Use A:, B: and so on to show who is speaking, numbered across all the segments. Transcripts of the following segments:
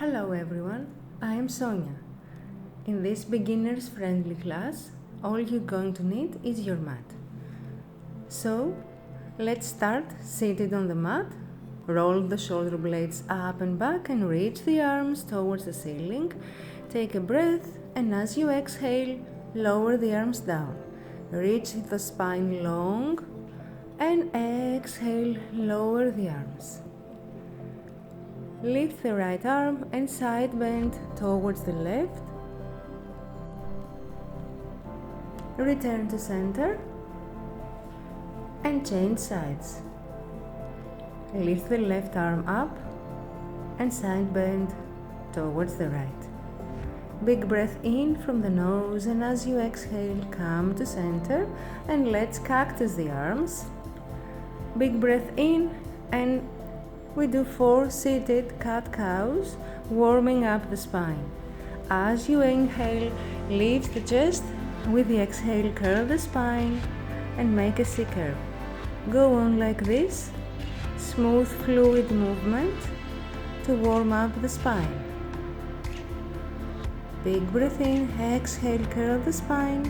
A: Hello everyone, I am Sonia. In this beginner's friendly class, all you're going to need is your mat. So, let's start seated on the mat. Roll the shoulder blades up and back and reach the arms towards the ceiling. Take a breath and as you exhale, lower the arms down. Reach the spine long and exhale, lower the arms. Lift the right arm and side bend towards the left. Return to center and change sides. Lift the left arm up and side bend towards the right. Big breath in from the nose and as you exhale, come to center and let's cactus the arms. Big breath in and we do 4 seated cat cows, warming up the spine. As you inhale, lift the chest. With the exhale, curl the spine and make a C curve. Go on like this, smooth fluid movement to warm up the spine. Big breath in, exhale, curl the spine,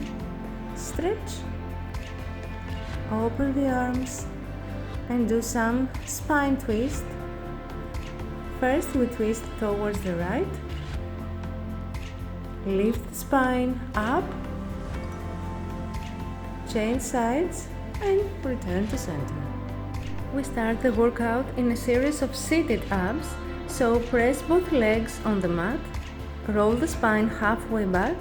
A: stretch, open the arms and do some spine twist. First we twist towards the right, lift the spine up, change sides and return to center. We start the workout in a series of seated abs, so press both legs on the mat, roll the spine halfway back,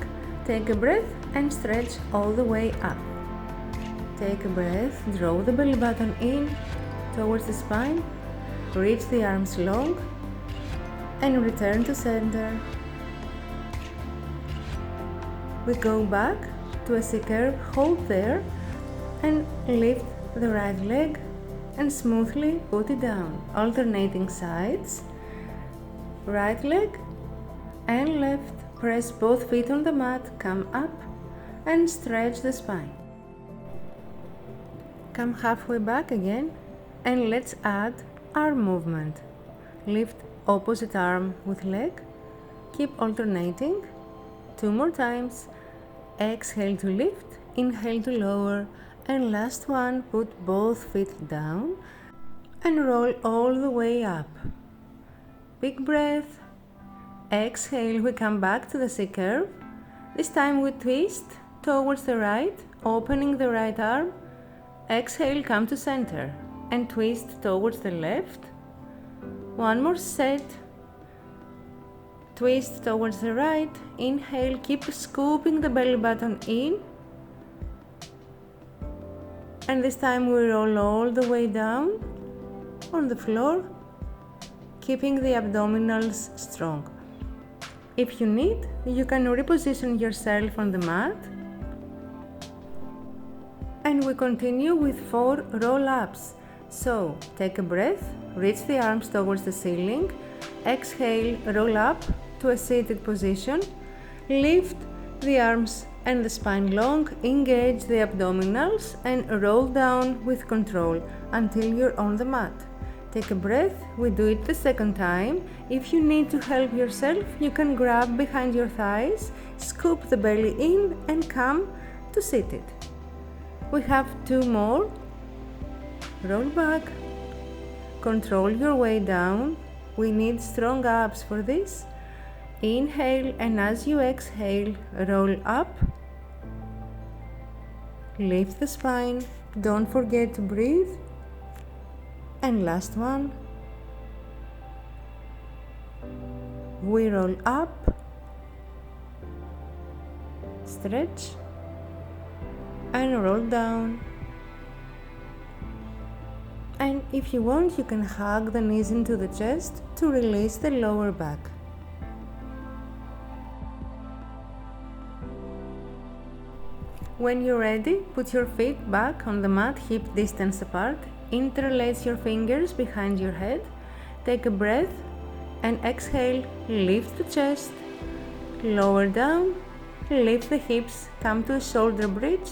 A: take a breath and stretch all the way up. Take a breath, draw the belly button in towards the spine, reach the arms long and return to center. We go back to a C curve, hold there and lift the right leg and smoothly put it down, alternating sides, right leg and left. Press both feet on the mat, come up and stretch the spine. Come halfway back again and let's add arm movement. Lift opposite arm with leg, keep alternating, 2 more times. Exhale to lift, inhale to lower and last one, put both feet down and roll all the way up. Big breath. Exhale, we come back to the C curve. This time we twist towards the right, opening the right arm. Exhale, come to center and twist towards the left. One more set. Twist towards the right, inhale, keep scooping the belly button in. And this time we roll all the way down on the floor, keeping the abdominals strong. If you need, you can reposition yourself on the mat. And we continue with 4 roll-ups. So, take a breath, reach the arms towards the ceiling, exhale, roll up to a seated position, lift the arms and the spine long, engage the abdominals and roll down with control until you're on the mat. Take a breath, we do it the second time. If you need to help yourself, you can grab behind your thighs, scoop the belly in and come to seated. We have 2 more. Roll back, control your way down. We need strong abs for this. Inhale and as you exhale, roll up. Lift the spine, don't forget to breathe. And last one. We roll up, stretch and roll down. And if you want, you can hug the knees into the chest to release the lower back. When you're ready, put your feet back on the mat, hip distance apart. Interlace your fingers behind your head. Take a breath and exhale, lift the chest, lower down, lift the hips, come to a shoulder bridge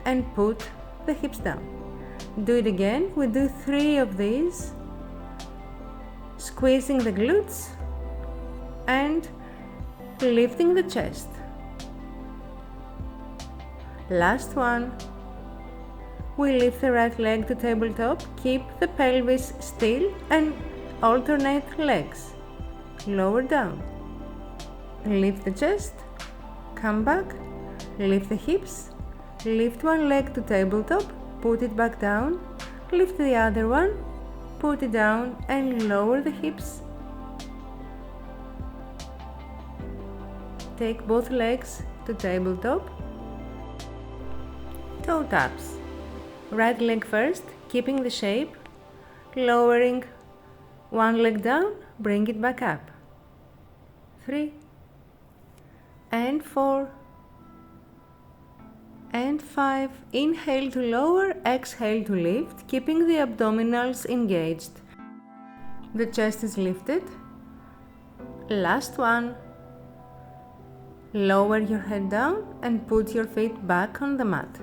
A: and put the hips down. Do it again. We do 3 of these. Squeezing the glutes and lifting the chest. Last one. We lift the right leg to tabletop, keep the pelvis still and alternate legs. Lower down. Lift the chest, come back, lift the hips, lift one leg to tabletop, put it back down, lift the other one, put it down and lower the hips. Take both legs to tabletop. Toe taps. Right leg first, keeping the shape, lowering one leg down, bring it back up. 3 and 4 and 5. Inhale to lower, exhale to lift, keeping the abdominals engaged. The chest is lifted. Last one. Lower your head down and put your feet back on the mat.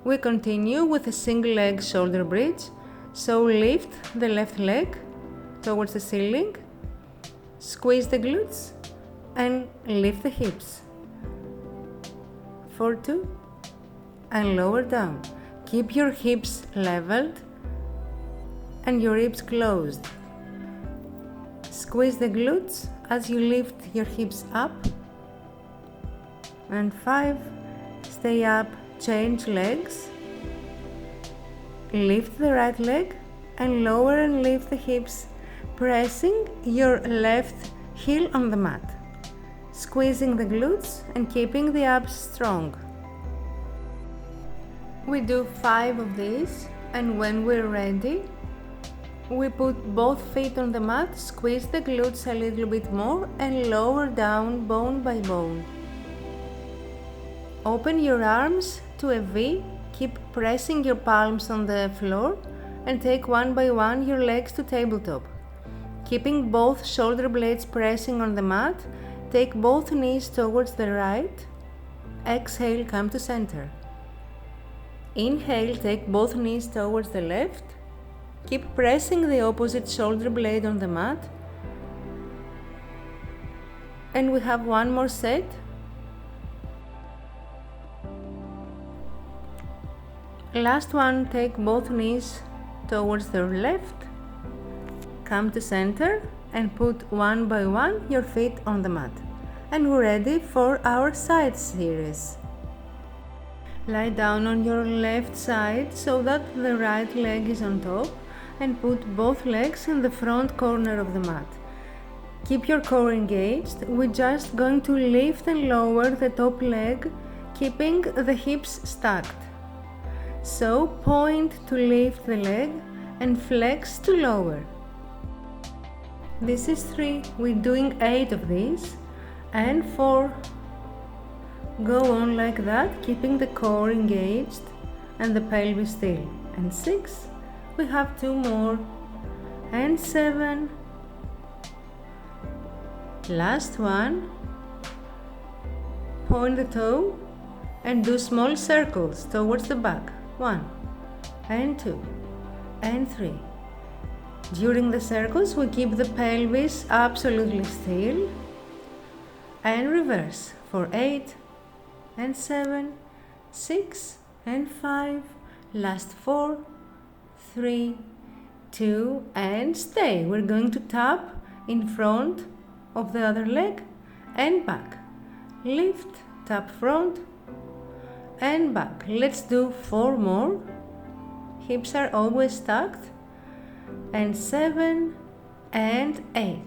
A: We continue with a single leg shoulder bridge, so lift the left leg towards the ceiling, squeeze the glutes and lift the hips. 4, 2 and lower down. Keep your hips leveled and your ribs closed. Squeeze the glutes as you lift your hips up. And 5, stay up, change legs. Lift the right leg and lower and lift the hips, pressing your left heel on the mat. Squeezing the glutes and keeping the abs strong. We do 5 of these, and when we're ready, we put both feet on the mat, squeeze the glutes a little bit more and lower down bone by bone. Open your arms to a V, keep pressing your palms on the floor and take one by one your legs to tabletop. Keeping both shoulder blades pressing on the mat, take both knees towards the right. Exhale, come to center. Inhale, take both knees towards the left. Keep pressing the opposite shoulder blade on the mat. And we have one more set. Last one, take both knees towards the left. Come to center and put one by one your feet on the mat. And we're ready for our side series. Lie down on your left side so that the right leg is on top and put both legs in the front corner of the mat. Keep your core engaged. We're just going to lift and lower the top leg, keeping the hips stacked. So point to lift the leg and flex to lower. This is 3. We're doing 8 of these. And 4. Go on like that, keeping the core engaged and the pelvis still. And 6. We have 2 more. And 7. Last one. Point the toe and do small circles towards the back. 1 and 2 and 3. During the circles, we keep the pelvis absolutely still. And reverse for 8 and 7, 6 and 5. Last 4, 3, 2 and stay. We're going to tap in front of the other leg and back. Lift, tap front and back. Let's do 4 more. Hips are always stacked. And 7 and 8.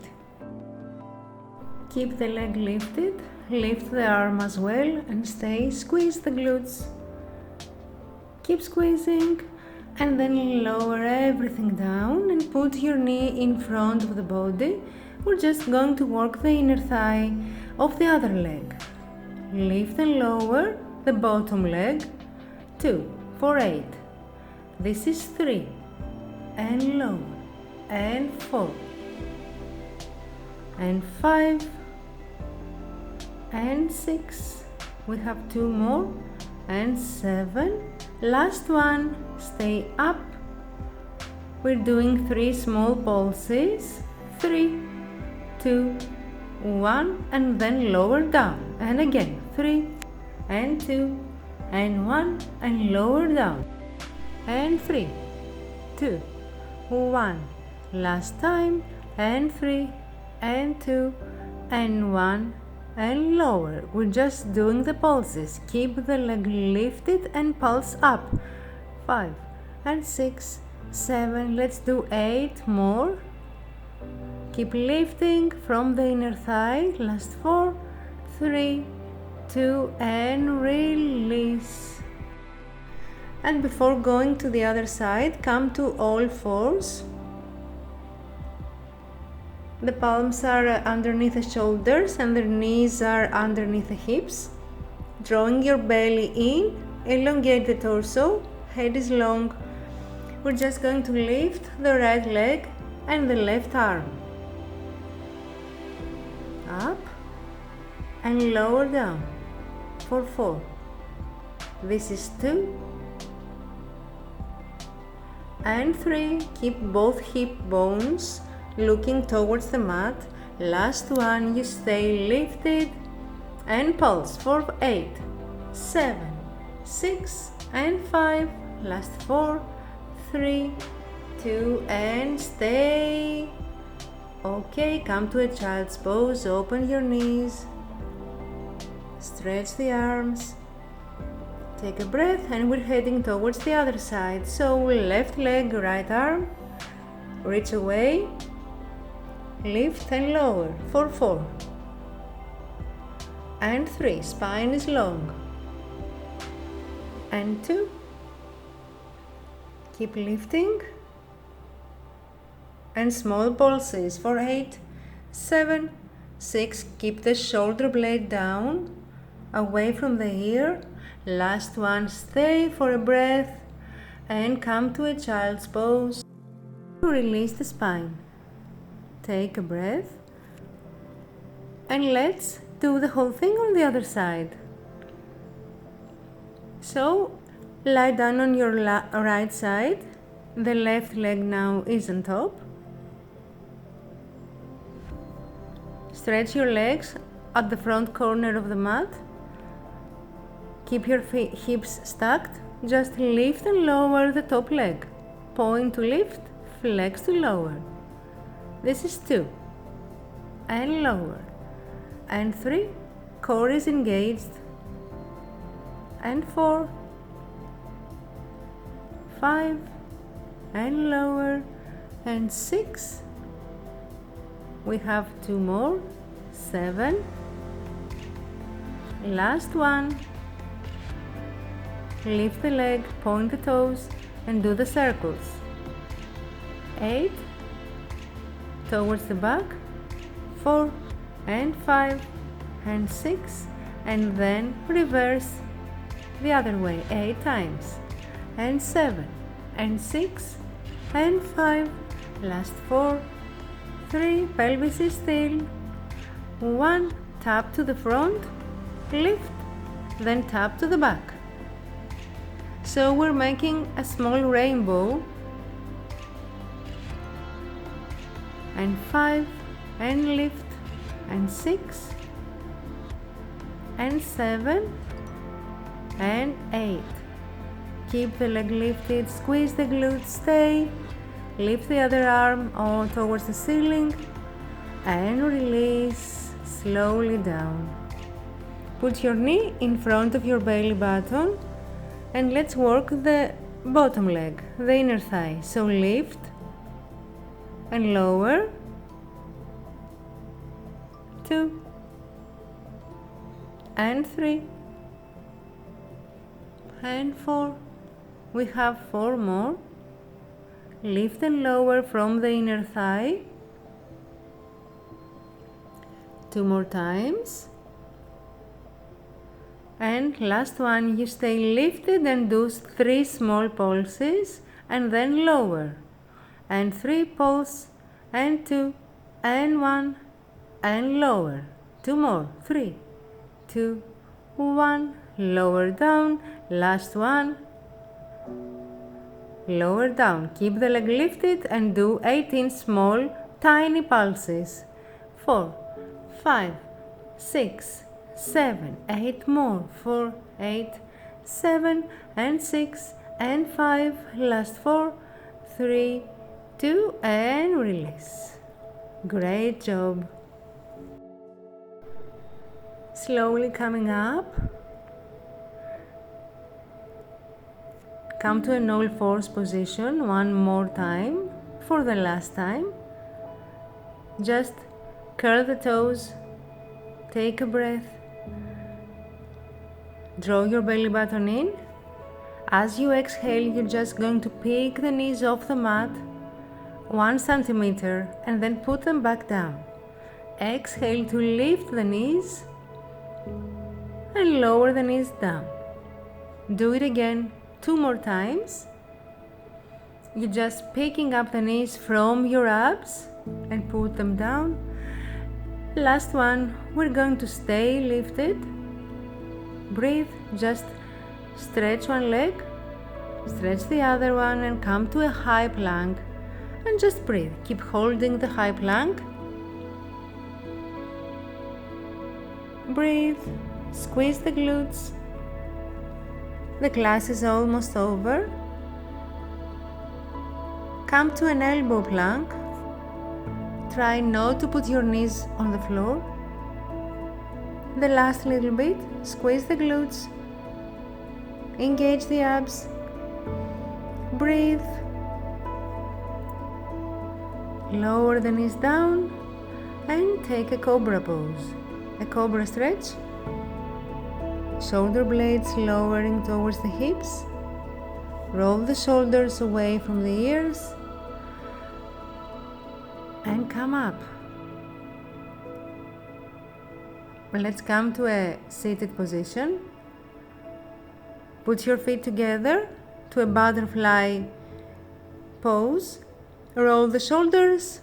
A: Keep the leg lifted, lift the arm as well and stay, squeeze the glutes. Keep squeezing and then lower everything down and put your knee in front of the body. We're just going to work the inner thigh of the other leg. Lift and lower the bottom leg. 2 for 8. This is 3 and lower and 4 and 5 and 6. We have 2 more and 7. Last one, stay up. We're doing 3 small pulses. 3 2, 1, and then lower down, and again 3 and 2 and 1 and lower down, and 3, 2, 1, last time, and 3 and 2 and 1 and lower. We're just doing the pulses. Keep the leg lifted and pulse up. 5 and 6, 7, let's do 8 more. Keep lifting from the inner thigh. Last 4, 3, 2, and release. And before going to the other side, come to all fours. The palms are underneath the shoulders and the knees are underneath the hips. Drawing your belly in, elongate the torso, head is long. We're just going to lift the right leg and the left arm. Up and lower down for 4. This is 2 and 3. Keep both hip bones looking towards the mat. Last one, you stay lifted and pulse for 8, 7, 6 and 5. Last 4, 3, 2 and stay. Okay, come to a child's pose. Open your knees, stretch the arms, take a breath, and we're heading towards the other side. So left leg, right arm, reach away, lift and lower for 4 and 3, spine is long, and 2, keep lifting, and small pulses for 8, 7, 6, keep the shoulder blade down, away from the ear. Last one, stay for a breath, and come to a child's pose. Release the spine. Take a breath, and let's do the whole thing on the other side. So lie down on your right side. The left leg now is on top. Stretch your legs at the front corner of the mat. Keep your hips stacked. Just lift and lower the top leg. Point to lift, flex to lower. This is 2 and lower, and 3, core is engaged, and 4, 5 and lower, and 6. We have 2 more, 7, last one. Lift the leg, point the toes, and do the circles. 8 towards the back, 4 and 5 and 6, and then reverse the other way 8 times, and 7 and 6 and 5, last 4, 3, pelvis is still, 1, tap to the front, lift, then tap to the back. So we're making a small rainbow, and 5 and lift, and 6 and 7 and 8. Keep the leg lifted, squeeze the glutes, stay, lift the other arm on towards the ceiling, and release slowly down. Put your knee in front of your belly button, and let's work the bottom leg, the inner thigh. So lift and lower, 2 and 3 and 4. We have 4 more. Lift and lower from the inner thigh. 2 more times. And last one, you stay lifted and do 3 small pulses, and then lower, and 3 pulse, and 2 and 1 and lower. 2 more, 3, 2, 1, lower down, last one, lower down. Keep the leg lifted and do 18 small tiny pulses. 4, 5, 6, 7, 8 more, 4, 8, 7 and 6 and 5, last 4, 3, 2 and release. Great job. Slowly coming up, come to an all fours position one more time for the last time. Just curl the toes, take a breath, draw your belly button in. As you exhale, you're just going to pick the knees off the mat 1 centimeter and then put them back down. Exhale to lift the knees and lower the knees down. Do it again 2 more times. You're just picking up the knees from your abs and put them down. Last one, we're going to stay lifted. Breathe, just stretch one leg, stretch the other one and come to a high plank and just breathe. Keep holding the high plank. Breathe, squeeze the glutes. The class is almost over. Come to an elbow plank. Try not to put your knees on the floor. The last little bit, squeeze the glutes. Engage the abs. Breathe. Lower the knees down and take a cobra pose. A cobra stretch. Shoulder blades lowering towards the hips. Roll the shoulders away from the ears and come up. Let's come to a seated position. Put your feet together to a butterfly pose. Roll the shoulders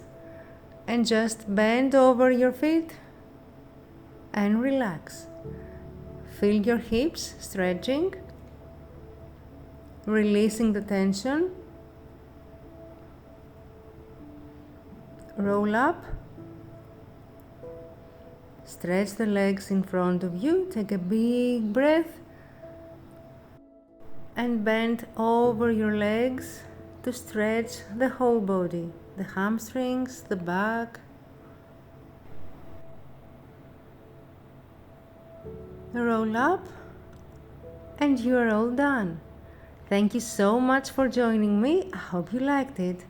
A: and just bend over your feet and relax. Feel your hips stretching, releasing the tension. Roll up. Stretch the legs in front of you. Take a big breath and bend over your legs to stretch the whole body, the hamstrings, the back. Roll up and you are all done. Thank you so much for joining me. I hope you liked it.